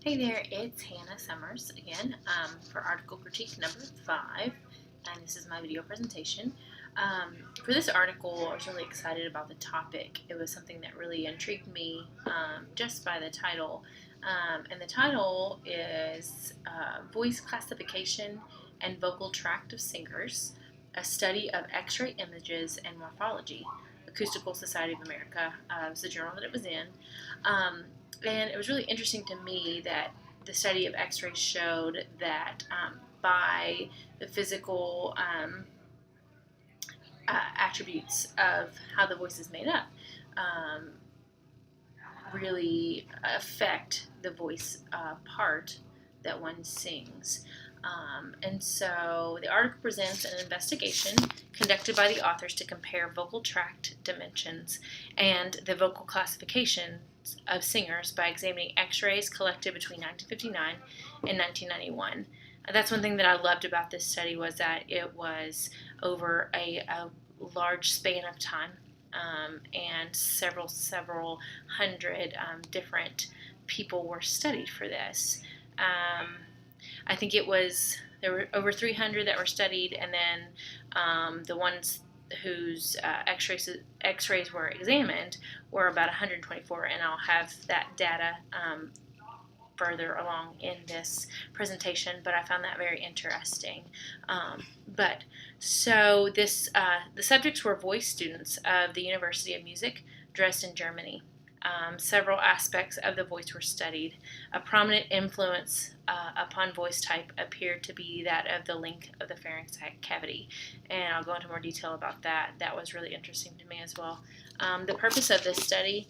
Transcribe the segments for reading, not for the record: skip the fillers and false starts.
Hey there, it's Hannah Summers again for Article Critique number 5, and this is my video presentation. For this article, I was really excited about the topic. It was something that really intrigued me just by the title, and the title is Voice Classification and Vocal Tract of Singers, a Study of X-ray Images and Morphology, Acoustical Society of America, was the journal that it was in. And it was really interesting to me that the study of x-rays showed that by the physical attributes of how the voice is made up really affect the voice part that one sings. And so the article presents an investigation conducted by the authors to compare vocal tract dimensions and the vocal classification of singers by examining x-rays collected between 1959 and 1991. That's one thing that I loved about this study, was that it was over a large span of time, and several hundred different people were studied for this. I think there were over 300 that were studied, and then the ones whose x-rays were examined were about 124, and I'll have that data further along in this presentation, but I found that very interesting. The subjects were voice students of the University of Music, Dresden, Germany. Several aspects of the voice were studied. A prominent influence upon voice type appeared to be that of the length of the pharynx cavity, and I'll go into more detail about that. That was really interesting to me as well. The purpose of this study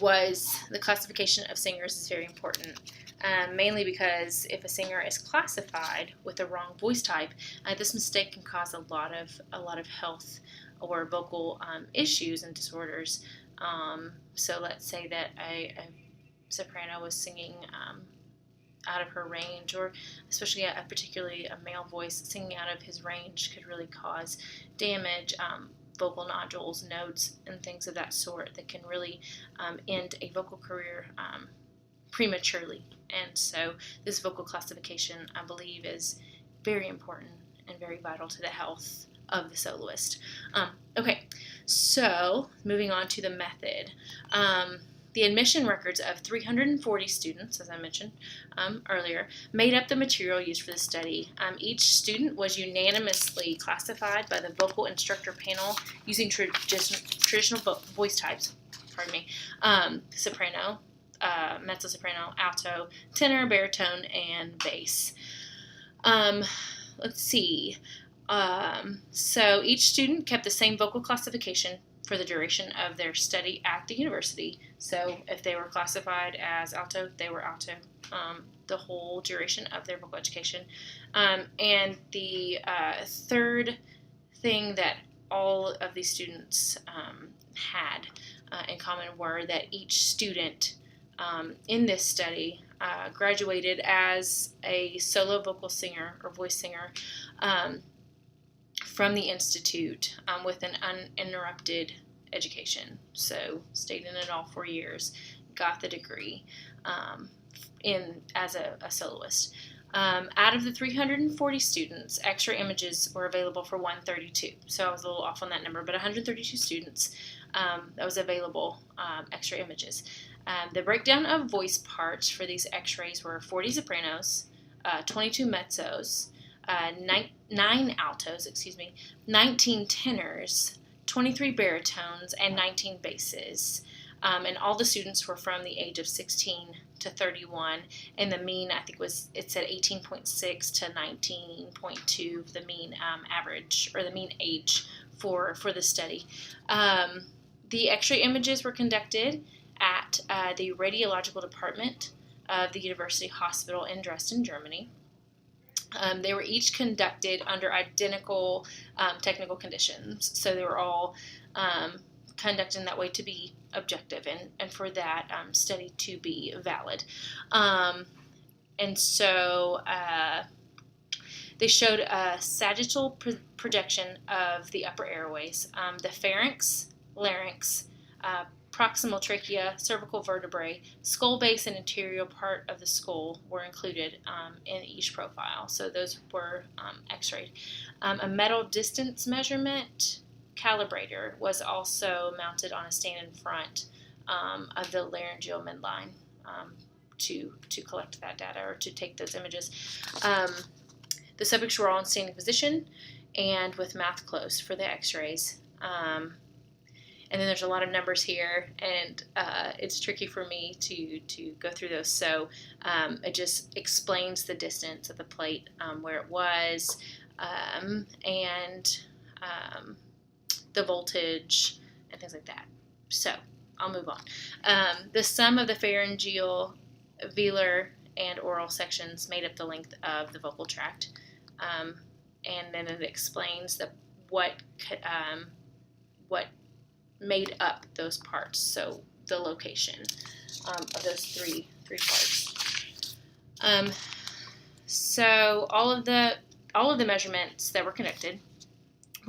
was the classification of singers is very important, mainly because if a singer is classified with the wrong voice type, this mistake can cause a lot of health or vocal issues and disorders. So let's say that a soprano was singing out of her range, or especially particularly a male voice singing out of his range could really cause damage, vocal nodules, nodes, and things of that sort that can really end a vocal career prematurely. And so this vocal classification, I believe, is very important and very vital to the health of the soloist. Okay, so moving on to the method. The admission records of 340 students, as I mentioned earlier, made up the material used for the study. Each student was unanimously classified by the vocal instructor panel using traditional voice types. Soprano, mezzo-soprano, alto, tenor, baritone, and bass. Let's see. So each student kept the same vocal classification for the duration of their study at the university. So if they were classified as alto, they were alto the whole duration of their vocal education. And the third thing that all of these students had in common were that each student in this study graduated as a solo vocal singer or voice singer from the Institute with an uninterrupted education. So stayed in it all 4 years, got the degree as a soloist. Out of the 340 students, x-ray images were available for 132. So I was a little off on that number, but 132 students that was available x-ray images. The breakdown of voice parts for these x-rays were 40 sopranos, 22 mezzos, 9 altos, 19 tenors, 23 baritones, and 19 basses. And all the students were from the age of 16 to 31, and the mean, I think it said 18.6 to 19.2, the mean average, or the mean age for the study. The x-ray images were conducted at the radiological department of the University Hospital in Dresden, Germany. They were each conducted under identical technical conditions, so they were all conducted in that way to be objective and for that study to be valid. And so they showed a sagittal projection of the upper airways, the pharynx, larynx, proximal trachea, cervical vertebrae, skull base, and interior part of the skull were included in each profile. So those were x-rayed. A metal distance measurement calibrator was also mounted on a stand in front of the laryngeal midline to collect that data or to take those images. The subjects were all in standing position and with mouth closed for the x-rays. And then there's a lot of numbers here, and it's tricky for me to go through those. So it just explains the distance of the plate, where it was, and the voltage, and things like that. So I'll move on. The sum of the pharyngeal, velar, and oral sections made up the length of the vocal tract, and then it explains what made up those parts, so the location of those three parts. So all of the measurements that were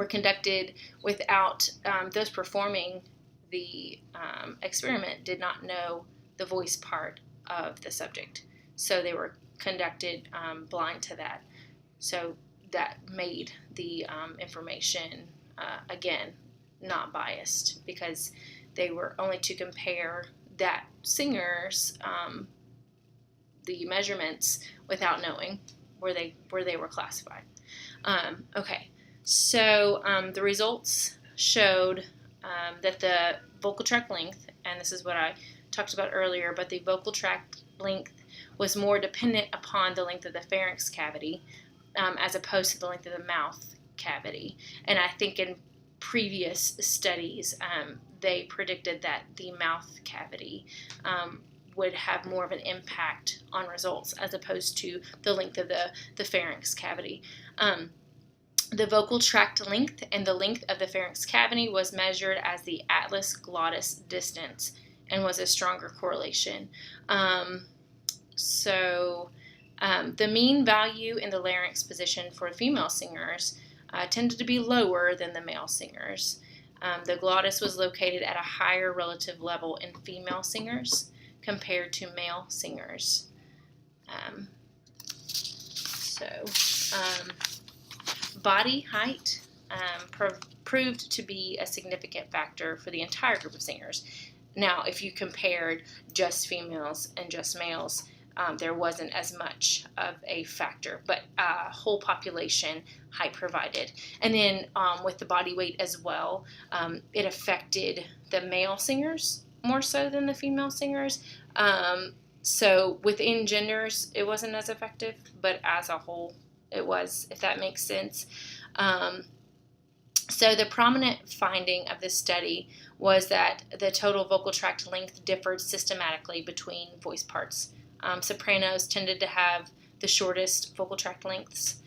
conducted without those performing the experiment did not know the voice part of the subject, so they were conducted blind to that. So that made the information again not biased, because they were only to compare that singer's the measurements without knowing where they were classified. Okay, so the results showed that the vocal tract length, and this is what I talked about earlier, but the vocal tract length was more dependent upon the length of the pharynx cavity as opposed to the length of the mouth cavity. And I think in previous studies, they predicted that the mouth cavity would have more of an impact on results as opposed to the length of the pharynx cavity. The vocal tract length and the length of the pharynx cavity was measured as the atlas glottis distance and was a stronger correlation. The mean value in the larynx position for female singers tended to be lower than the male singers. The glottis was located at a higher relative level in female singers compared to male singers. Body height proved to be a significant factor for the entire group of singers. Now, if you compared just females and just males, there wasn't as much of a factor, but whole population height provided. And then with the body weight as well, it affected the male singers more so than the female singers. So within genders, it wasn't as effective, but as a whole, it was, if that makes sense. So the prominent finding of this study was that the total vocal tract length differed systematically between voice parts. Sopranos tended to have the shortest vocal tract lengths,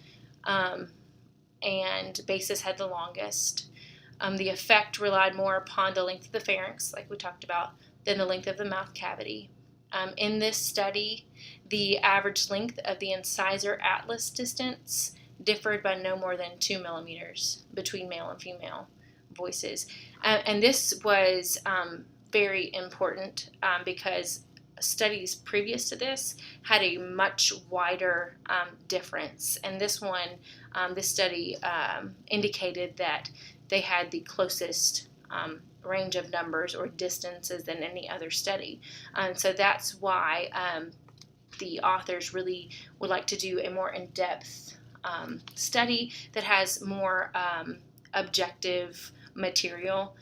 and basses had the longest. The effect relied more upon the length of the pharynx, like we talked about, than the length of the mouth cavity. In this study, the average length of the incisor atlas distance differed by no more than 2 millimeters between male and female voices. And this was very important because studies previous to this had a much wider difference. And this study indicated that they had the closest range of numbers or distances than any other study. So that's why the authors really would like to do a more in-depth study that has more objective material,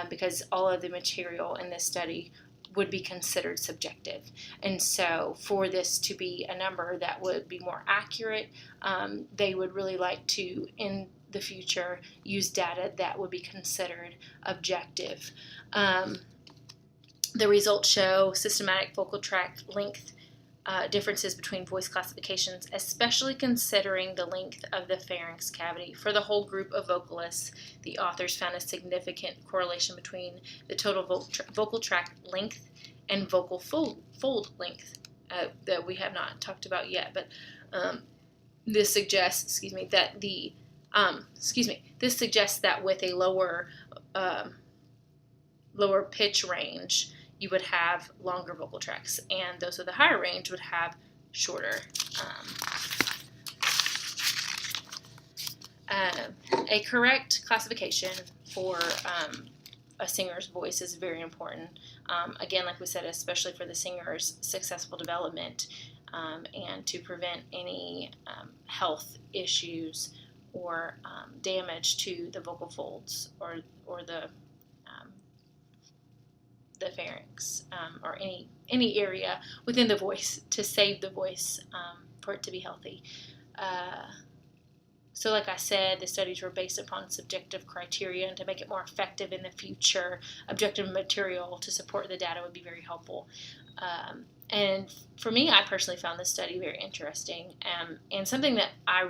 because all of the material in this study would be considered subjective. And so for this to be a number that would be more accurate, they would really like to, in the future, use data that would be considered objective. The results show systematic vocal tract length differences between voice classifications, especially considering the length of the pharynx cavity. For the whole group of vocalists, the authors found a significant correlation between the total vocal tract length and vocal fold length that we have not talked about yet. But this suggests, this suggests that with a lower lower pitch range, you would have longer vocal tracts, and those with a higher range would have shorter. A correct classification for a singer's voice is very important. Again, like we said, especially for the singer's successful development, and to prevent any health issues or damage to the vocal folds or the pharynx, or any area within the voice, to save the voice for it to be healthy. So like I said, the studies were based upon subjective criteria, and to make it more effective in the future, objective material to support the data would be very helpful. And for me, I personally found this study very interesting, and something that I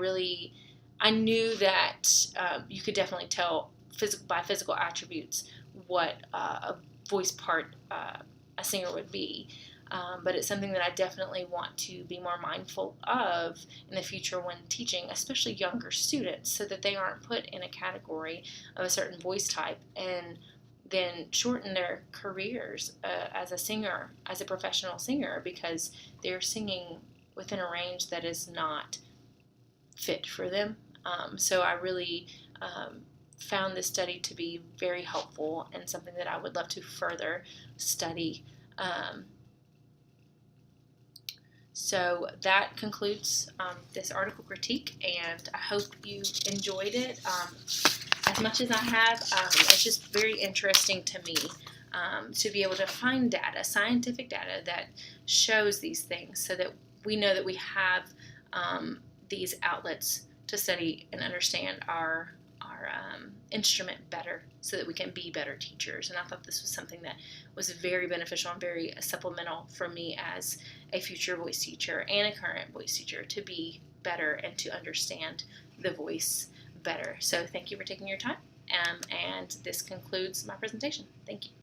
knew that you could definitely tell by physical attributes what a voice part a singer would be. But it's something that I definitely want to be more mindful of in the future when teaching, especially younger students, so that they aren't put in a category of a certain voice type and then shorten their careers as a singer, as a professional singer, because they're singing within a range that is not fit for them. So I really found this study to be very helpful and something that I would love to further study. So that concludes this article critique, and I hope you enjoyed it as much as I have. It's just very interesting to me to be able to find data, scientific data, that shows these things, so that we know that we have these outlets to study and understand our instrument better, so that we can be better teachers. And I thought this was something that was very beneficial and very supplemental for me as a future voice teacher and a current voice teacher, to be better and to understand the voice better. So thank you for taking your time, and this concludes my presentation. Thank you.